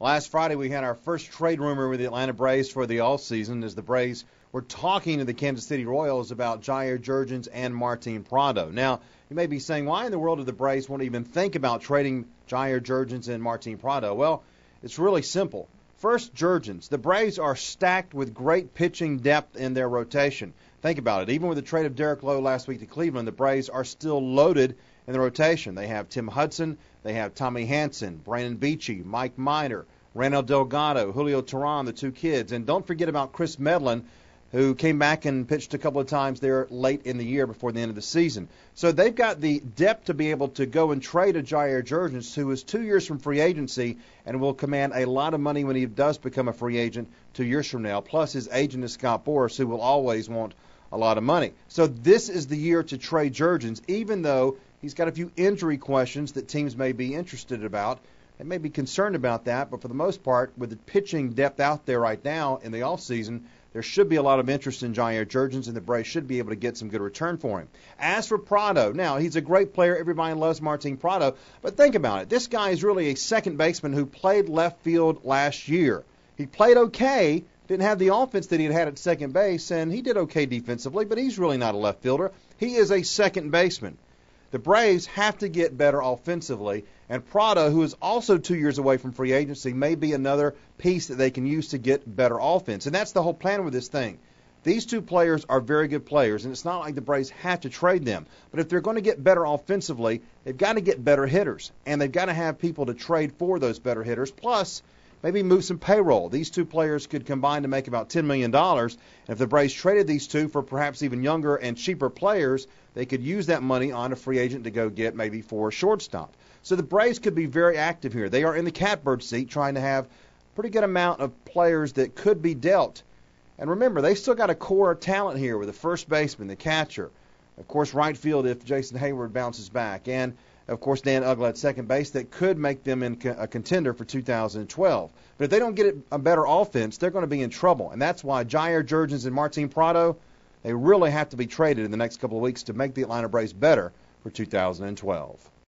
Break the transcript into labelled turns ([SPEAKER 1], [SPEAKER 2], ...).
[SPEAKER 1] Last Friday, we had our first trade rumor with the Atlanta Braves for the all-season as the Braves were talking to the Kansas City Royals about Jair Jurgens and Martin Prado. Now, you may be saying, why in the world do the Braves want to even think about trading Jair Jurgens and Martin Prado? Well, it's really simple. First, Jurgens. The Braves are stacked with great pitching depth in their rotation. Think about it. Even with the trade of Derek Lowe last week to Cleveland, the Braves are still loaded in the rotation. They have Tim Hudson, they have Tommy Hanson, Brandon Beachy, Mike Minor, Randall Delgado, Julio Teheran, the two kids. And don't forget about Chris Medlin, who came back and pitched a couple of times there late in the year before the end of the season. So they've got the depth to be able to go and trade a Jair Jurgens, who is 2 years from free agency and will command a lot of money when he does become a free agent 2 years from now. Plus his agent is Scott Boras, who will always want a lot of money. So this is the year to trade Jurgens, even though he's got a few injury questions that teams may be interested about. They may be concerned about that, but for the most part, with the pitching depth out there right now in the offseason, there should be a lot of interest in Jair Jurgens, and the Braves should be able to get some good return for him. As for Prado, now, he's a great player. Everybody loves Martin Prado. But think about it. This guy is really a second baseman who played left field last year. He played okay, didn't have the offense that he had at second base, and he did okay defensively, but he's really not a left fielder. He is a second baseman. The Braves have to get better offensively, and Prado, who is also 2 years away from free agency, may be another piece that they can use to get better offense. And that's the whole plan with this thing. These two players are very good players, and it's not like the Braves have to trade them. But if they're going to get better offensively, they've got to get better hitters, and they've got to have people to trade for those better hitters, plus maybe move some payroll. These two players could combine to make about $10 million. And if the Braves traded these two for perhaps even younger and cheaper players, they could use that money on a free agent to go get maybe for a shortstop. So the Braves could be very active here. They are in the catbird seat trying to have a pretty good amount of players that could be dealt. And remember, they've still got a core of talent here with the first baseman, the catcher, of course, right field if Jason Hayward bounces back, and of course, Dan Uggla at second base that could make them a contender for 2012. But if they don't get a better offense, they're going to be in trouble. And that's why Jair Jurgens and Martin Prado, they really have to be traded in the next couple of weeks to make the Atlanta Braves better for 2012.